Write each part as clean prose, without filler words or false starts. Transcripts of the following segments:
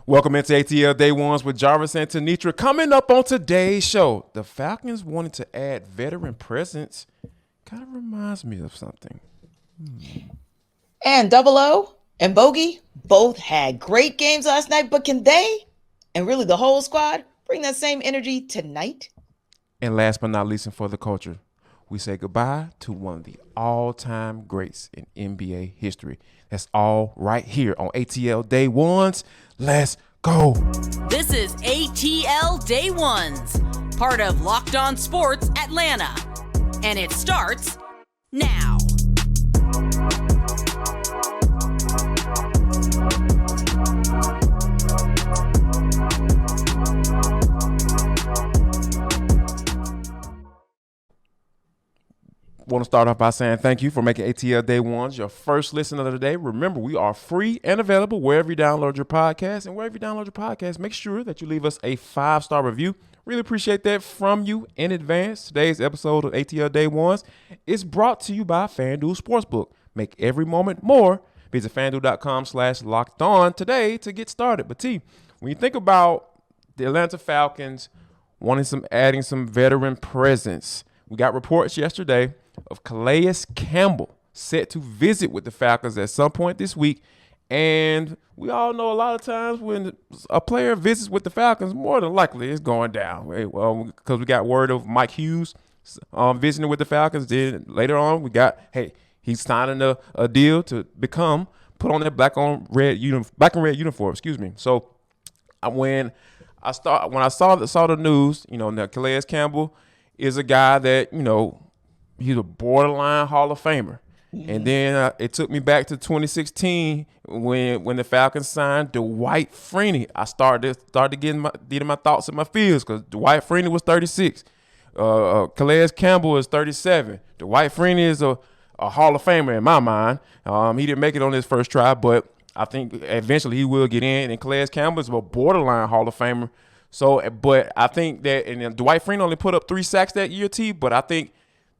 Welcome into ATL Day Ones with Jarvis and Tenitra. Coming up on today's show, the Falcons wanted to add veteran presence. Kind of reminds me of something. And Double O and Bogey both had great games last night, but can they, and really the whole squad, bring that same energy tonight? And last but not least, and for the culture, we say goodbye to one of the all-time greats in NBA history. That's all right here on ATL Day Ones. Let's go. This is ATL Day Ones, part of Locked On Sports Atlanta. And it starts now. Want to start off by saying thank you for making ATL Day Ones your first listen of the day. Remember, we are free and available wherever you download your podcast. And wherever you download your podcast, make sure that you leave us a 5-star review. Really appreciate that from you in advance. Today's episode of ATL Day Ones is brought to you by FanDuel Sportsbook. Make every moment more. Visit FanDuel.com/lockedon today to get started. But T, when you think about the Atlanta Falcons adding some veteran presence, we got reports yesterday of Calais Campbell set to visit with the Falcons at some point this week. And we all know a lot of times when a player visits with the Falcons, more than likely it's going down. Well, because we got word of Mike Hughes visiting with the Falcons. Then later on, we got, he's signing a deal to put on that black and red uniform. So when I saw the news, now Calais Campbell is a guy that, he's a borderline Hall of Famer. Mm-hmm. And then it took me back to 2016 when the Falcons signed Dwight Freeney. I started getting my thoughts and my feels because Dwight Freeney was 36. Calais Campbell is 37. Dwight Freeney is a Hall of Famer in my mind. He didn't make it on his first try, but I think eventually he will get in. And Calais Campbell is a borderline Hall of Famer. So, but I think that, and Dwight Freeney only put up 3 sacks that year, T, but I think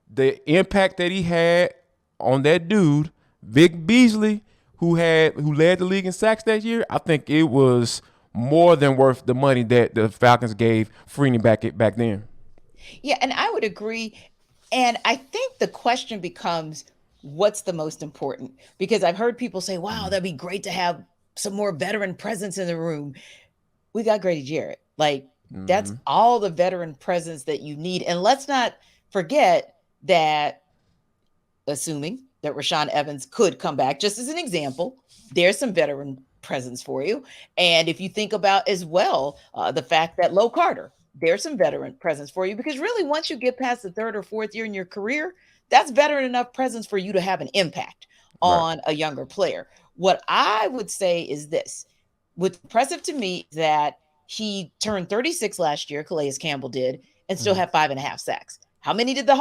the impact that he had on that dude, Vic Beasley, who led the league in sacks that year, I think it was more than worth the money that the Falcons gave Freeney back then. Yeah, and I would agree. And I think the question becomes, what's the most important? Because I've heard people say, wow, that'd be great to have some more veteran presence in the room. We got Grady Jarrett. That's all the veteran presence that you need. And let's not forget that, assuming that Rashaan Evans could come back, just as an example, there's some veteran presence for you. And if you think about as well, the fact that Low Carter, there's some veteran presence for you, because really once you get past the 3rd or 4th year in your career, that's veteran enough presence for you to have an impact on a younger player. What I would say is this, what's impressive to me that he turned 36 last year, Calais Campbell did, and still had 5.5 sacks. How many did the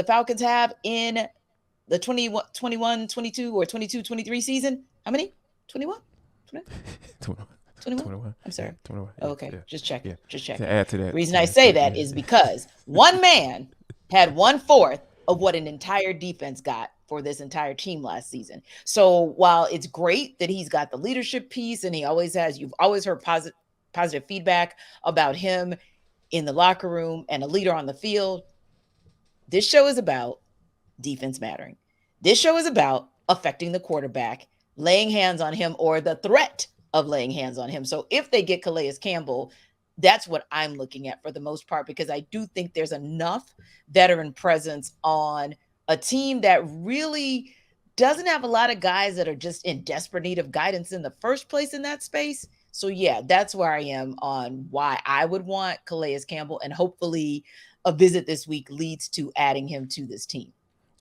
Falcons have in the 21, 22, or 22, 23 season? How many? 21? 21? I'm sorry. 21. Oh, okay. Yeah. Just check. Yeah. Just check. To add to that. The reason I say that is because one man had 1/4 of what an entire defense got for this entire team last season. So while it's great that he's got the leadership piece and he always has, you've always heard positive feedback about him in the locker room and a leader on the field, this show is about defense mattering. This show is about affecting the quarterback, laying hands on him, or the threat of laying hands on him. So if they get Calais Campbell, that's what I'm looking at for the most part, because I do think there's enough veteran presence on a team that really doesn't have a lot of guys that are just in desperate need of guidance in the first place in that space. So yeah, that's where I am on why I would want Calais Campbell, and hopefully a visit this week leads to adding him to this team.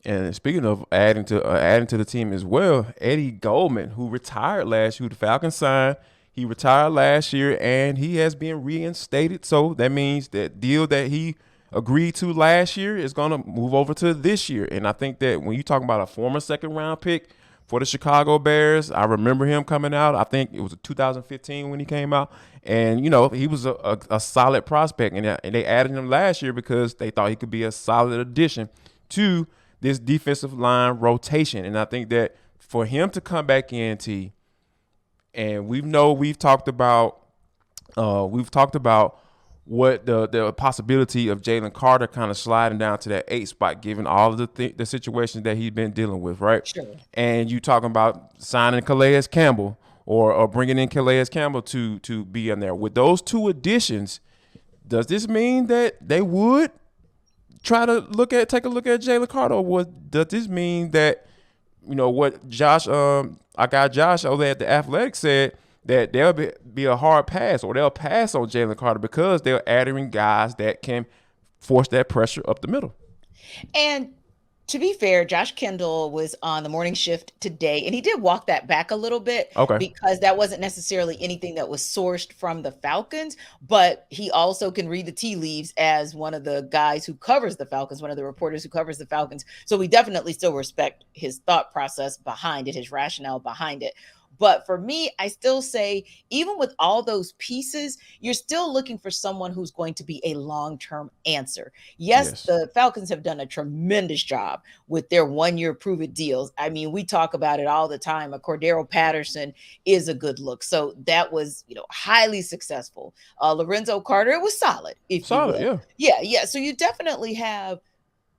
And speaking of adding to the team as well, Eddie Goldman, who retired last year, the Falcons signed. He retired last year, and he has been reinstated. So that means that deal that he agreed to last year is going to move over to this year. And I think that when you talk about a former second-round pick for the Chicago Bears, I remember him coming out. I think it was 2015 when he came out. And, he was a solid prospect. And they added him last year because they thought he could be a solid addition to this defensive line rotation. And I think that for him to come back in, And we've talked about what the possibility of Jalen Carter kind of sliding down to that 8 spot, given all of the situations that he's been dealing with, right? Sure. And you talking about signing Calais Campbell or bringing in Calais Campbell to be in there. With those two additions, does this mean that they would try to take a look at Jalen Carter, or does this mean that, what Josh, our guy Josh over at The Athletic said, that there'll be a hard pass, or they'll pass on Jalen Carter because they're adding guys that can force that pressure up the middle? And to be fair, Josh Kendall was on the morning shift today, and he did walk that back a little bit, Okay, because that wasn't necessarily anything that was sourced from the Falcons, but he also can read the tea leaves as one of the guys who covers the Falcons, one of the reporters who covers the Falcons. So we definitely still respect his thought process behind it, his rationale behind it. But for me, I still say, even with all those pieces, you're still looking for someone who's going to be a long-term answer. Yes, the Falcons have done a tremendous job with their one-year prove-it deals. I mean, we talk about it all the time. A Cordero Patterson is a good look. So that was, highly successful. Lorenzo Carter, it was solid, if you will. Yeah. So you definitely have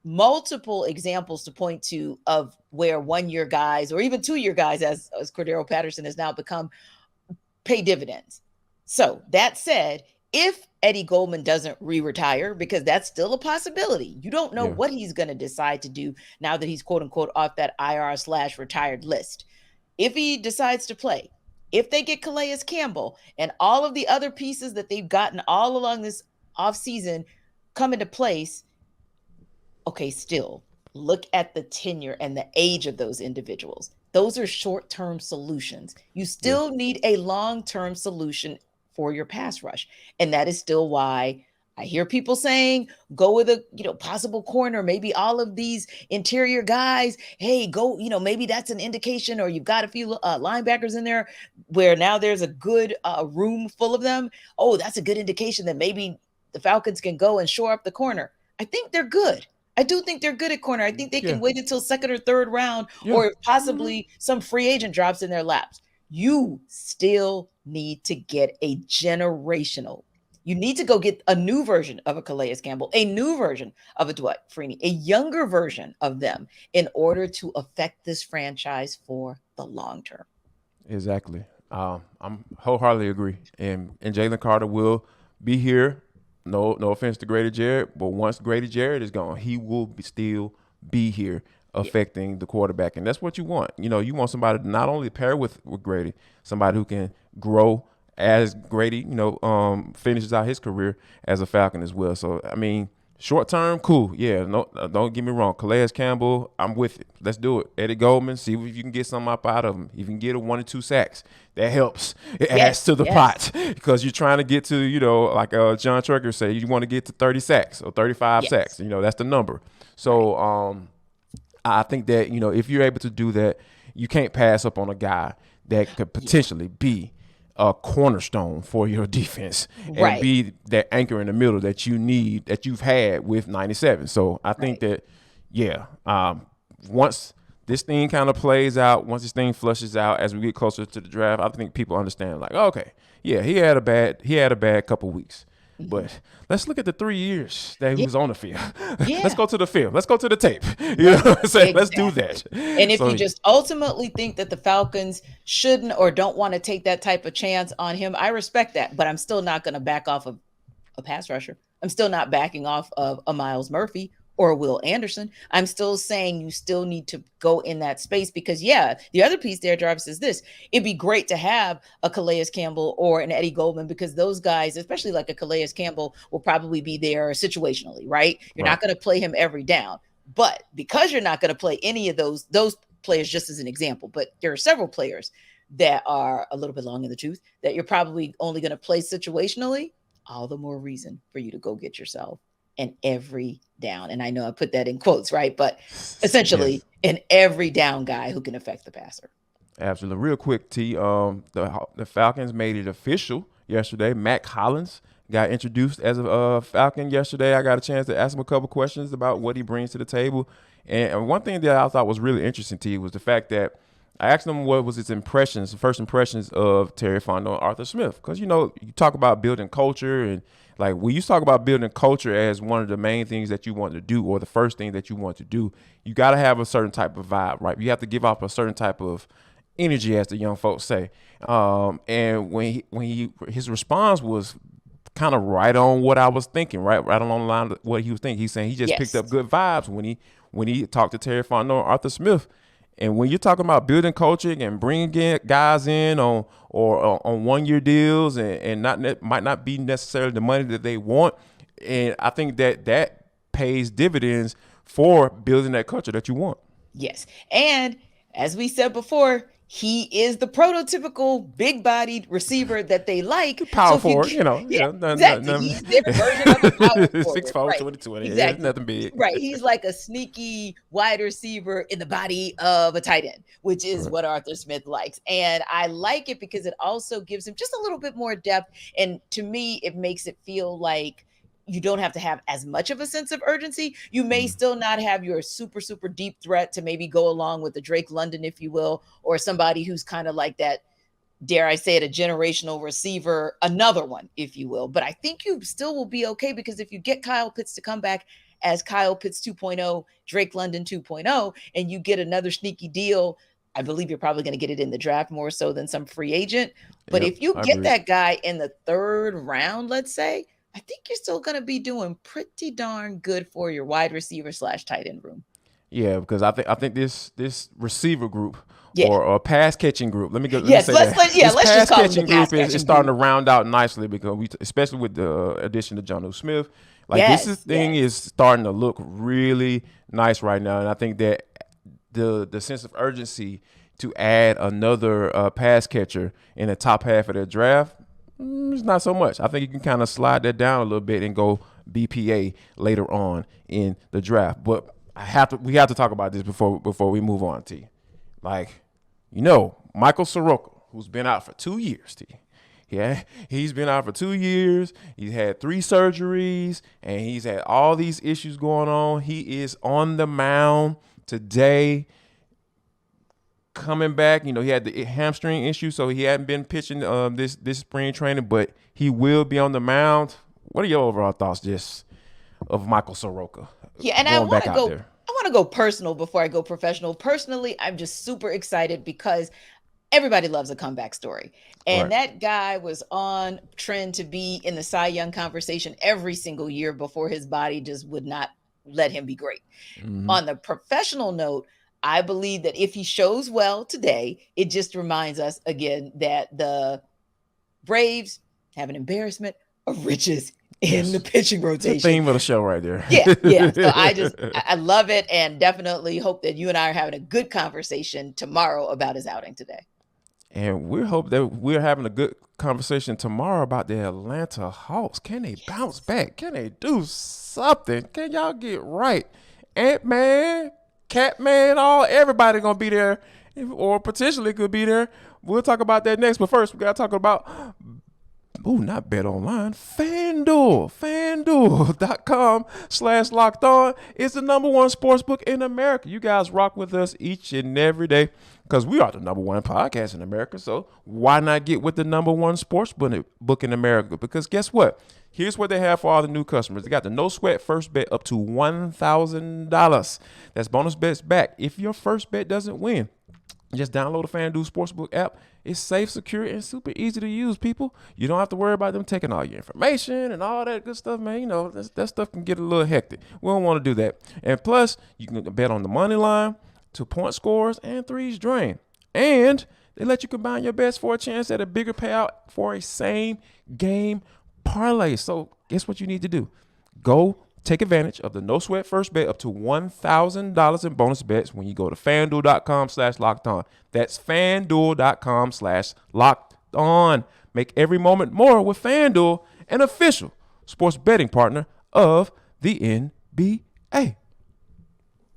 multiple examples to point to of where 1-year guys, or even 2-year guys, as Cordero Patterson has now become, pay dividends. So that said, if Eddie Goldman doesn't retire, because that's still a possibility, you don't know what he's going to decide to do now that he's quote unquote off that IR/retired list. If he decides to play, if they get Calais Campbell and all of the other pieces that they've gotten all along this offseason come into place, okay, still look at the tenure and the age of those individuals. Those are short-term solutions. You still need a long-term solution for your pass rush. And that is still why I hear people saying, go with a, possible corner, maybe all of these interior guys. Hey, go, maybe that's an indication, or you've got a few linebackers in there where now there's a good room full of them. Oh, that's a good indication that maybe the Falcons can go and shore up the corner. I think they're good. I do think they're good at corner. I think they can wait until second or third round, or if possibly some free agent drops in their laps. You still need to get a generational. You need to go get a new version of a Calais Campbell, a new version of a Dwight Freeney, a younger version of them, in order to affect this franchise for the long term. Exactly. I'm wholeheartedly agree. And Jalen Carter will be here. No offense to Grady Jarrett, but once Grady Jarrett is gone, he will still be here affecting the quarterback. And that's what you want. You want somebody to not only pair with Grady, somebody who can grow as Grady, finishes out his career as a Falcon as well. So, I mean, short term, cool. Yeah, no, don't get me wrong. Calais Campbell, I'm with it. Let's do it. Eddie Goldman, see if you can get something up out of him. If you can get 1 or 2 sacks, that helps. It adds to the pot, because you're trying to get to, like John Trucker said, you want to get to 30 sacks or 35 sacks. That's the number. So I think that, if you're able to do that, you can't pass up on a guy that could potentially be a cornerstone for your defense and be that anchor in the middle that you need, that you've had with 97. So I think that, once this thing kind of plays out, once this thing flushes out as we get closer to the draft, I think people understand, like, okay, he had a bad couple weeks. But let's look at the 3 years that he was on the field. Let's go to the film. Let's go to the tape. You know what I'm saying? Let's do that. And if you just ultimately think that the Falcons shouldn't or don't want to take that type of chance on him, I respect that. But I'm still not going to back off of a pass rusher. I'm still not backing off of a Miles Murphy or a Will Anderson. I'm still saying you still need to go in that space, because the other piece there, Jarvis, is this. It'd be great to have a Calais Campbell or an Eddie Goldman, because those guys, especially like a Calais Campbell, will probably be there situationally, right? You're not going to play him every down. But because you're not going to play any of those players, just as an example, but there are several players that are a little bit long in the tooth that you're probably only going to play situationally, all the more reason for you to go get yourself an every down. And I know I put that in quotes, right? But essentially an every down guy who can affect the passer. Absolutely. Real quick, T, the Falcons made it official yesterday. Mack Hollins got introduced as a Falcon yesterday. I got a chance to ask him a couple questions about what he brings to the table. And one thing that I thought was really interesting, T, was the fact that I asked him what was his first impressions of Terry Fontenot and Arthur Smith. Because, you talk about building culture, and like when you talk about building culture as one of the main things that you want to do, or the first thing that you want to do, you got to have a certain type of vibe, right? You have to give off a certain type of energy, as the young folks say. And his response was kind of right on what I was thinking, right along the line of what he was thinking. He's saying he just picked up good vibes when he talked to Terry Fontenot and Arthur Smith. And when you're talking about building culture and bringing guys in on 1-year deals and might not be necessarily the money that they want, and I think that pays dividends for building that culture that you want. Yes, and as we said before, he is the prototypical big-bodied receiver that they like. Power forward, exactly. He's their version of a power forward. 6'4", right. 2020. Exactly. Nothing big. Right. He's like a sneaky wide receiver in the body of a tight end, which is what Arthur Smith likes. And I like it because it also gives him just a little bit more depth. And to me, it makes it feel like you don't have to have as much of a sense of urgency. You may still not have your super, super deep threat to maybe go along with the Drake London, if you will, or somebody who's kind of like that, dare I say it, a generational receiver, another one, if you will. But I think you still will be okay, because if you get Kyle Pitts to come back as Kyle Pitts 2.0, Drake London 2.0, and you get another sneaky deal, I believe you're probably going to get it in the draft more so than some free agent. But if you get that guy in the 3rd round, let's say, I think you're still going to be doing pretty darn good for your wide receiver / tight end room. Yeah, because I think this receiver group or pass catching group. Let's just call it the pass catching is starting to round out nicely, because especially with the addition of Dejounte Smith, this thing is starting to look really nice right now, and I think that the sense of urgency to add another pass catcher in the top half of their draft. It's not so much. I think you can kind of slide that down a little bit and go BPA later on in the draft. But we have to talk about this before we move on, T. Like, Michael Soroka, who's been out for 2 years, T. Yeah, he's been out for 2 years. He's had 3 surgeries, and he's had all these issues going on. He is on the mound today. Coming back, he had the hamstring issue, so he hadn't been pitching this spring training, but he will be on the mound. What are your overall thoughts just of Michael Soroka? Yeah, and I want to go personal before I go professional. Personally, I'm just super excited because everybody loves a comeback story. And that guy was on trend to be in the Cy Young conversation every single year before his body just would not let him be great. Mm-hmm. On the professional note, I believe that if he shows well today, it just reminds us again that the Braves have an embarrassment of riches in the pitching rotation. It's the theme of the show right there. Yeah. So I love it, and definitely hope that you and I are having a good conversation tomorrow about his outing today. And we hope that we're having a good conversation tomorrow about the Atlanta Hawks. Can they bounce back? Can they do something? Can y'all get right? Ant-Man, Catman, everybody gonna be there, or potentially could be there. We'll talk about that next. But first, we gotta talk about not Bet Online, FanDuel. FanDuel.com/locked-on is the #1 sportsbook in America. You guys rock with us each and every day because we are the #1 podcast in America. So why not get with the #1 sportsbook in America? Because guess what? Here's what they have for all the new customers. They got the no sweat first bet up to $1,000. That's bonus bets back if your first bet doesn't win. Just download the FanDuel Sportsbook app. It's safe, secure, and super easy to use, people. You don't have to worry about them taking all your information and all that good stuff, man. That stuff can get a little hectic. We don't want to do that. And plus, you can bet on the money line, 2-point scores, and threes drain. And they let you combine your bets for a chance at a bigger payout for a same game parlay. So guess what you need to do? Go take advantage of the no sweat first bet up to $1,000 in bonus bets when you go to FanDuel.com/locked-on. That's FanDuel.com/locked-on. Make every moment more with FanDuel, an official sports betting partner of the NBA.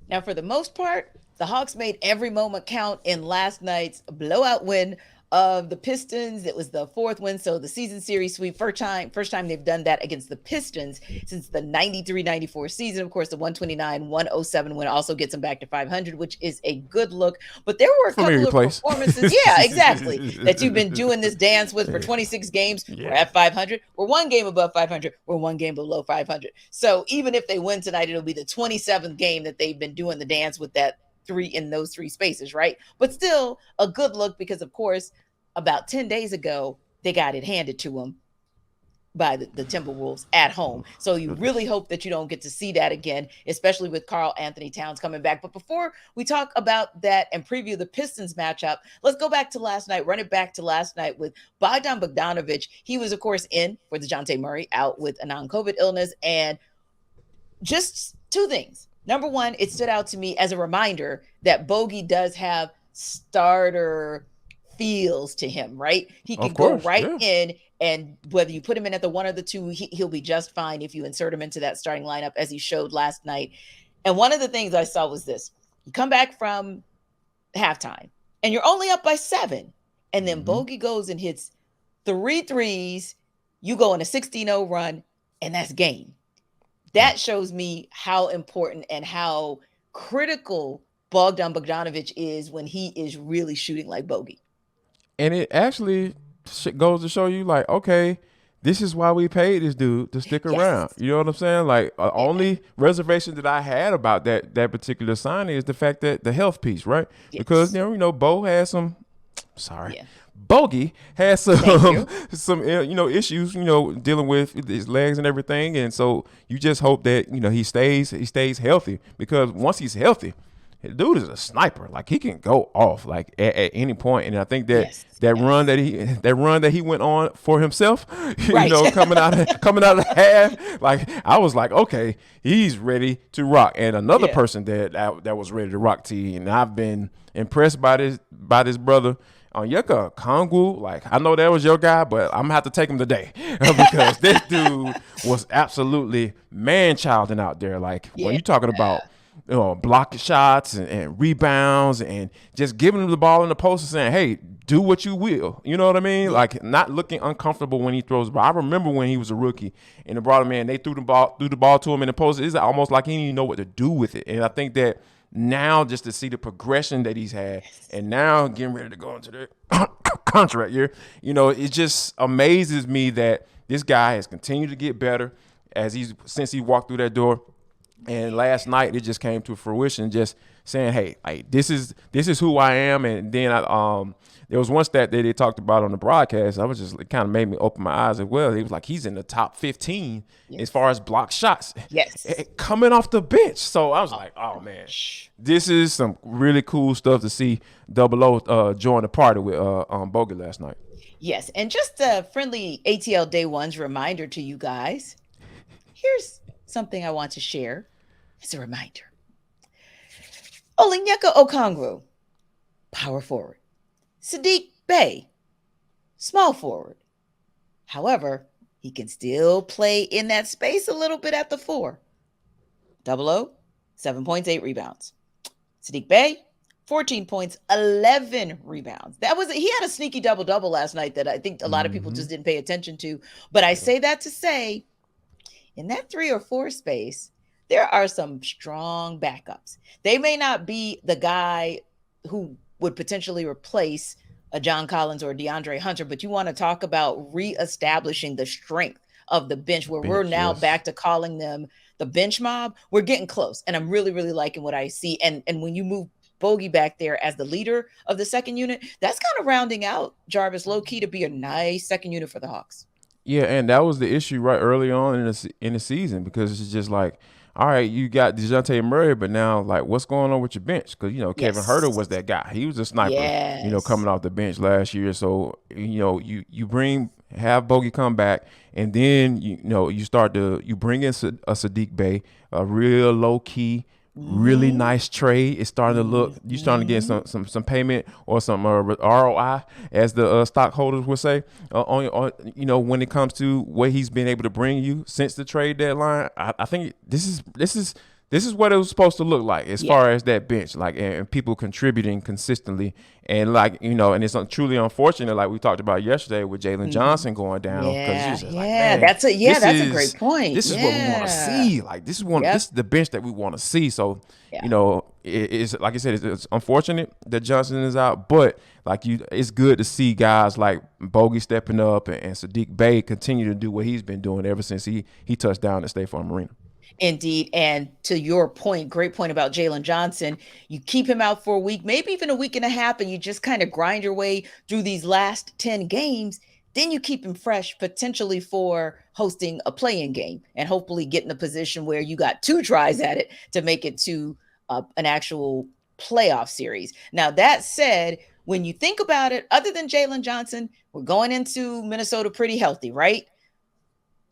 Now, for the most part, the Hawks made every moment count in last night's blowout win of the Pistons. It was the 4th win, so the season series sweep. First time they've done that against the Pistons since the 93-94 season. Of course, the 129-107 win also gets them back to 500, which is a good look. But there were a couple of performances, yeah, exactly, that you've been doing this dance with for 26 games. Yeah. We're at 500. We're one game above 500. We're one game below 500. So even if they win tonight, it'll be the 27th game that they've been doing the dance with that in those 3 spaces, right? But still a good look because, of course, about 10 days ago, they got it handed to them by the Timberwolves at home. So you really hope that you don't get to see that again, especially with Karl Anthony Towns coming back. But before we talk about that and preview the Pistons matchup, let's go back to last night, run it back to last night with Bogdan Bogdanovic. He was, of course, in for Dejounte Murray, out with a non-COVID illness. And just 2 things. Number one, it stood out to me as a reminder that Bogey does have starter feels to him, right? He can go right in, and whether you put him in at the 1 or the 2, he'll be just fine if you insert him into that starting lineup, as he showed last night. And one of the things I saw was this. You come back from halftime, and you're only up by 7, and then Bogey goes and hits 3 threes. You go on a 16-0 run, and that's game. That shows me how important and how critical Bogdan Bogdanovic is when he is really shooting like Bogey. And it actually goes to show you, like, okay, this is why we paid this dude to stick around. You know what I'm saying? Like, only reservation that I had about that particular signing is the fact that the health piece, right? Yes. Because, Bo has some – sorry. Yeah. Bogey has some issues, dealing with his legs and everything. And so you just hope that, he stays healthy, because once he's healthy, the dude is a sniper. Like, he can go off like at any point. And I think that run that he went on for himself, coming out of the half, like, I was like, okay, he's ready to rock. And another person that was ready to rock, T, and I've been impressed by this brother, Onyeka Okongwu. Like, I know that was your guy, but I'm gonna have to take him today because this dude was absolutely man-childing out there. Like, when you're talking about blocking shots and rebounds and just giving him the ball in the post and saying, hey, do what you will. You know what I mean? Like, not looking uncomfortable when he throws the ball. I remember when he was a rookie and they brought him in, they threw the ball to him in the post. It's almost like he didn't even know what to do with it. And I think that now, just to see the progression that he's had, and now getting ready to go into the contract year, it just amazes me that this guy has continued to get better since he walked through that door. And last night, it just came to fruition, just saying, hey, like, this is who I am. And then there was one stat that they talked about on the broadcast. It kind of made me open my eyes as well. He was like, he's in the top 15 as far as block shots. Yes. Coming off the bench. So I was like, oh, man, this is some really cool stuff to see Double O join the party with Bogey last night. Yes. And just a friendly ATL Day One's reminder to you guys. Here's something I want to share as a reminder. Onyeka Okongwu, power forward. Saddiq Bey, small forward. However, he can still play in that space a little bit at the 4. Double O, 7 points, 8 rebounds. Saddiq Bey, 14 points, 11 rebounds. He had a sneaky double-double last night that I think a lot of people just didn't pay attention to. But I say that to say, in that 3 or 4 space, there are some strong backups. They may not be the guy who would potentially replace a John Collins or DeAndre Hunter, but you want to talk about reestablishing the strength of the bench, where we're now back to calling them the bench mob. We're getting close, and I'm really, really liking what I see. And when you move Bogey back there as the leader of the second unit, that's kind of rounding out Jarvis low-key to be a nice second unit for the Hawks. Yeah, and that was the issue right early on in the season, because it's just like, all right, you got Dejounte Murray, but now, like, what's going on with your bench? Because, Kevin Huerter was that guy. He was a sniper, coming off the bench last year. So, you have Bogey come back, and then, you bring in a Saddiq Bey, a real low-key, really nice trade. It's starting to look, you're starting to get some payment or some ROI, as the stockholders would say, when it comes to what he's been able to bring you since the trade deadline. I think this is this is what it was supposed to look like as far as that bench, like, and people contributing consistently. And like, and it's truly unfortunate, like we talked about yesterday with Jalen Johnson going down, because like, man, that's a great point. This is what we want to see. Like, this is the bench that we want to see. So, it's like I said, it's unfortunate that Johnson is out, but it's good to see guys like Bogey stepping up and Saddiq Bey continue to do what he's been doing ever since he touched down at State Farm Arena. Indeed. And to your point, great point about Jalen Johnson, you keep him out for a week, maybe even a week and a half, and you just kind of grind your way through these last 10 games. Then you keep him fresh, potentially for hosting a play-in game and hopefully get in a position where you got 2 tries at it to make it to an actual playoff series. Now, that said, when you think about it, other than Jalen Johnson, we're going into Minnesota pretty healthy, right?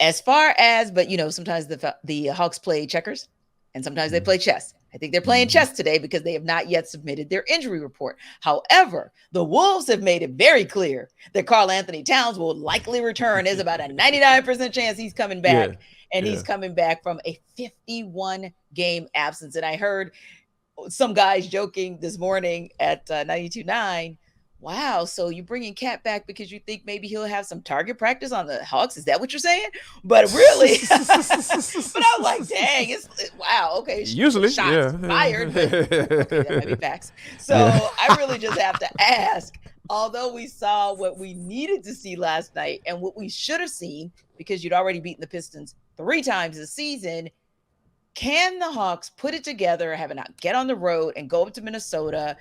As far as, but sometimes the Hawks play checkers and sometimes they play chess. I think they're playing chess today because they have not yet submitted their injury report. However, the Wolves have made it very clear that Karl Anthony Towns will likely return. There's about a 99% chance he's coming back, and he's coming back from a 51-game absence. And I heard some guys joking this morning at 92.9, wow, so you're bringing Cat back because you think maybe he'll have some target practice on the Hawks? Is that what you're saying? But really, but I'm like, dang, wow, okay. Usually, shots fired, but okay, that might be facts. So I really just have to ask, although we saw what we needed to see last night and what we should have seen, because you'd already beaten the Pistons 3 times this season, can the Hawks put it together, have it not get on the road and go up to Minnesota,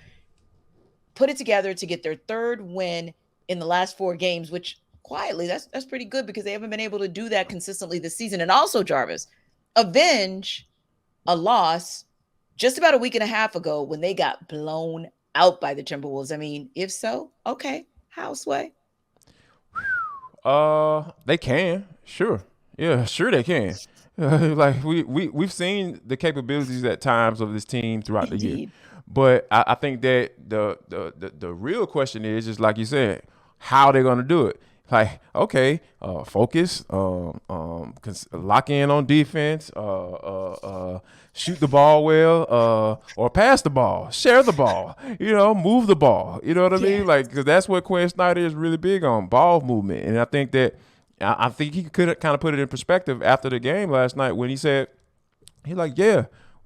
put it together to get their 3rd win in the last 4 games, which quietly, that's pretty good because they haven't been able to do that consistently this season. And also, Jarvis, avenge a loss just about a week and a half ago when they got blown out by the Timberwolves. I mean, if so, okay, how, Sway? They can, sure. Yeah, sure they can. Like we've seen the capabilities at times of this team throughout the year. But I think that the real question is just like you said, how they're going to do it. Like, okay, focus, lock in on defense, shoot the ball well, or pass the ball, share the ball, move the ball. You know what I mean? Like, because that's what Quinn Snyder is really big on, ball movement. And I think he could kind of put it in perspective after the game last night when he said,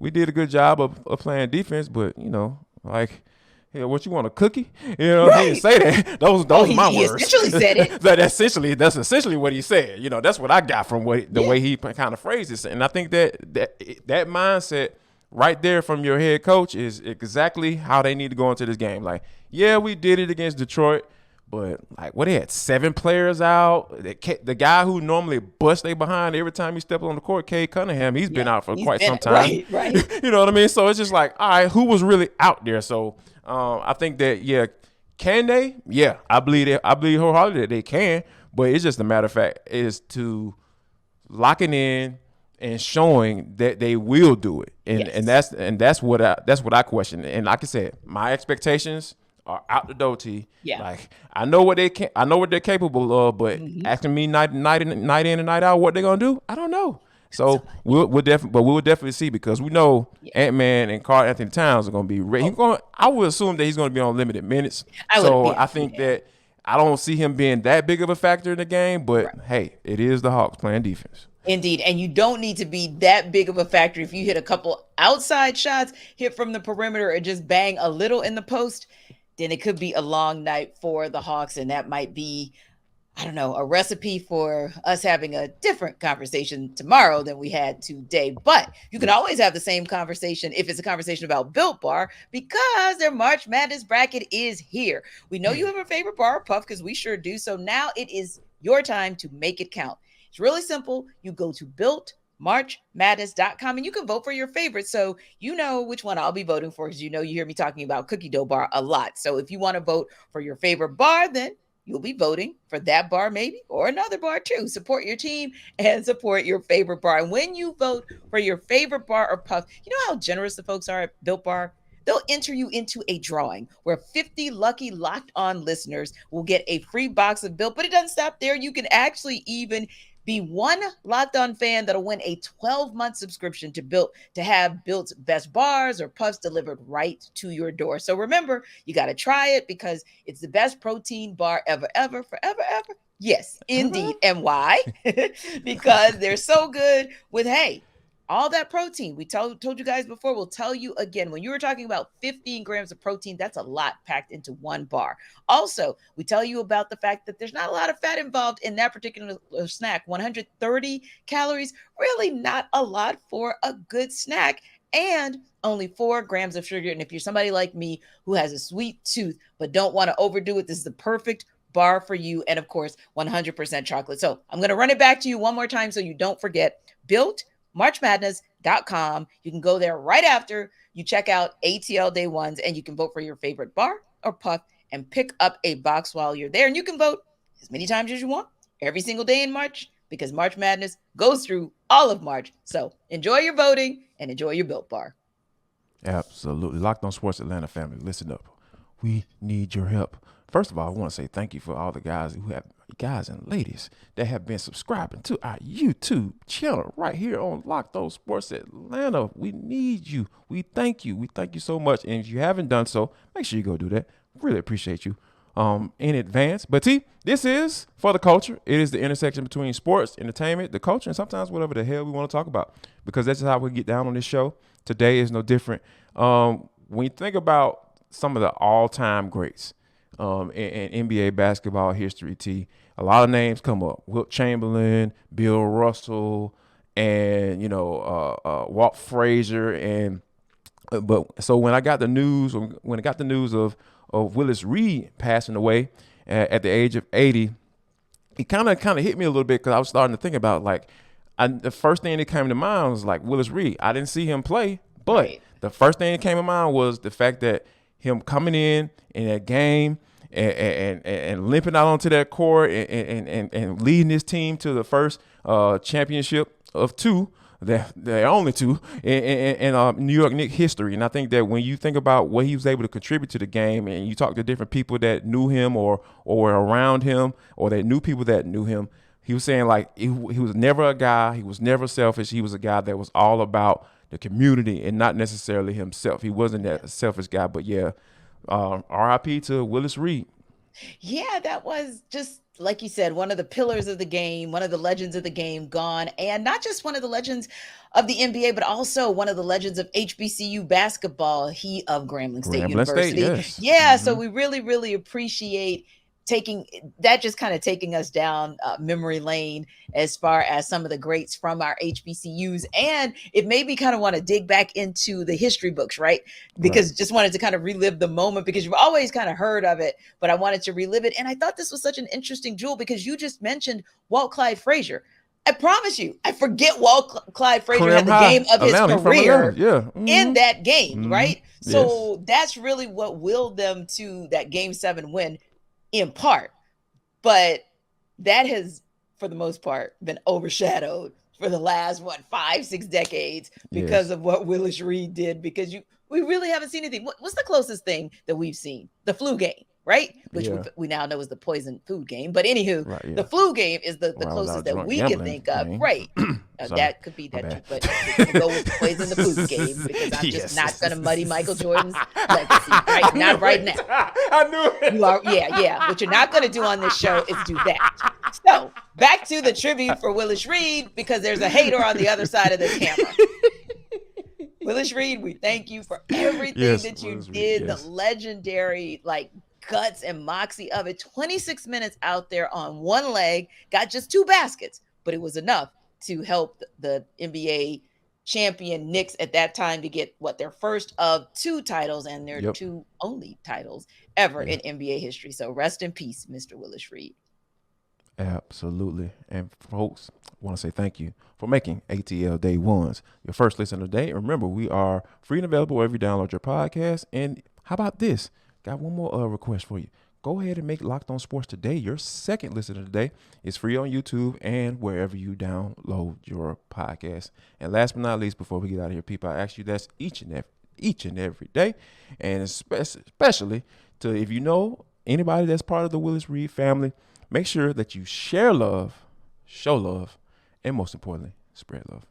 we did a good job of playing defense, but, what you want, a cookie? He didn't say that. Those are my words. He essentially said it. That's essentially what he said. That's what I got from the way he kind of phrased it. And I think that mindset right there from your head coach is exactly how they need to go into this game. Like, we did it against Detroit, but they had 7 players out. The guy who normally busts they behind every time he steps on the court, Cade Cunningham, he's been out for quite some time. Right. You know what I mean? So it's just like, all right, who was really out there? So I think that, can they? Yeah, I believe wholeheartedly that they can, but it's just a matter of fact is to locking in and showing that they will do it. And that's what I question. And like I said, my expectations are out the door, T. Yeah. Like, I know what they're capable of, but asking me night in and night out what they're gonna do, I don't know. So we'll definitely see, because we know Ant-Man and Karl Anthony Towns are gonna be ready. I would assume that he's gonna be on limited minutes. I think that I don't see him being that big of a factor in the game, but hey, it is the Hawks playing defense. Indeed. And you don't need to be that big of a factor. If you hit a couple outside shots, hit from the perimeter, or just bang a little in the post, then it could be a long night for the Hawks. And that might be, I don't know, a recipe for us having a different conversation tomorrow than we had today. But you can always have the same conversation if it's a conversation about Built Bar, because their March Madness bracket is here. We know you have a favorite bar or puff, because we sure do. So now it is your time to make it count. It's really simple. You go to BuiltMarchMadness.com and you can vote for your favorite. So you know which one I'll be voting for, because you hear me talking about cookie dough bar a lot. So if you want to vote for your favorite bar, then you'll be voting for that bar maybe, or another bar too. Support your team and support your favorite bar. And when you vote for your favorite bar or puff, you know how generous the folks are at Built Bar? They'll enter you into a drawing where 50 lucky Locked On listeners will get a free box of Built. But it doesn't stop there. You can actually even Be one Locked On fan that'll win a 12-month subscription to have Built's best bars or puffs delivered right to your door. So remember, you got to try it because it's the best protein bar ever, forever. Yes, indeed. And why? Because they're so good with, hey, all that protein. We told you guys before, we'll tell you again. When you were talking about 15 grams of protein, that's a lot packed into one bar. Also, we tell you about the fact that there's not a lot of fat involved in that particular snack. 130 calories, really not a lot for a good snack. And only 4 grams of sugar. And if you're somebody like me who has a sweet tooth but don't want to overdo it, this is the perfect bar for you. And of course, 100% chocolate. So I'm going to run it back to you one more time so you don't forget. Built marchmadness.com. You can go there right after you check out ATL Day Ones, and you can vote for your favorite bar or puff and pick up a box while you're there. And you can vote as many times as you want every single day in March, because March Madness goes through all of March. So enjoy your voting and enjoy your Built bar. Absolutely. Locked On Sports Atlanta family, listen up. We need your help. First of all, I want to say thank you for all the guys and ladies that have been subscribing to our YouTube channel right here on Locked On Sports Atlanta. We need you. We thank you. We thank you so much. And if you haven't done so, make sure you go do that. Really appreciate you in advance. But this is for the culture. It is the intersection between sports, entertainment, the culture, and sometimes whatever the hell we want to talk about, because that's how we get down on this show. Today is no different. When you think about some of the all-time greats, in NBA basketball history, a lot of names come up. Wilt Chamberlain, Bill Russell, and Walt Frazier, but so when I got the news of Willis Reed passing away at the age of 80, it kind of hit me a little bit, because I was starting to think about the first thing that came to mind was like Willis Reed. I didn't see him play, but the first thing that came to mind was the fact that him coming in that game and limping out onto that court and leading his team to the first championship of two, the only two in New York Knicks history. And I think that when you think about what he was able to contribute to the game, and you talk to different people that knew him or were around him, or that knew people that knew him, he was saying he was never a guy. He was never selfish. He was a guy that was all about the community and not necessarily himself. He wasn't that selfish guy. But yeah, RIP to Willis Reed. Yeah, that was just, like you said, one of the pillars of the game, one of the legends of the game gone. And not just one of the legends of the NBA, but also one of the legends of HBCU basketball, he of Grambling State University. Yes. Yeah, So we really, really appreciate taking us down memory lane as far as some of the greats from our HBCUs. And it made me kind of want to dig back into the history books, right? Because just wanted to kind of relive the moment, because you've always kind of heard of it, but I wanted to relive it. And I thought this was such an interesting jewel, because you just mentioned Walt Clyde Frazier. I promise you, I forget Walt Clyde Frazier had the game of his career in that game, right? So that's really what willed them to that Game 7 win, in part. But that has, for the most part, been overshadowed for the last 5-6 decades because of what Willis Reed did, because we really haven't seen anything. What's the closest thing that we've seen? The flu game, right? Which we now know is the poison food game. But anywho, the flu game is the closest that we can think of. Right. That could be that too. But we'll go with the poison the food game, because I'm just not going to muddy Michael Jordan's legacy. Right? Not right now. I knew it. You are, What you're not going to do on this show is do that. So back to the tribute for Willis Reed, because there's a hater on the other side of this camera. Willis Reed, we thank you for everything that you did. The legendary, guts and moxie of it. 26 minutes out there on one leg, got just 2 baskets, but it was enough to help the NBA champion Knicks at that time to get their first of 2 titles, and their 2 only titles ever in NBA history. So rest in peace, Mr. Willis Reed. Absolutely. And folks, I want to say thank you for making ATL Day Ones your first listen of the day. Remember, we are free and available wherever you download your podcast. And how about this? Got one more request for you. Go ahead and make Locked On Sports Today your second listen of the day. It's free on YouTube and wherever you download your podcast. And last but not least, before we get out of here, people, I ask you that's each and every day, and especially to, if you know anybody that's part of the Willis Reed family, make sure that you share love, show love, and most importantly, spread love.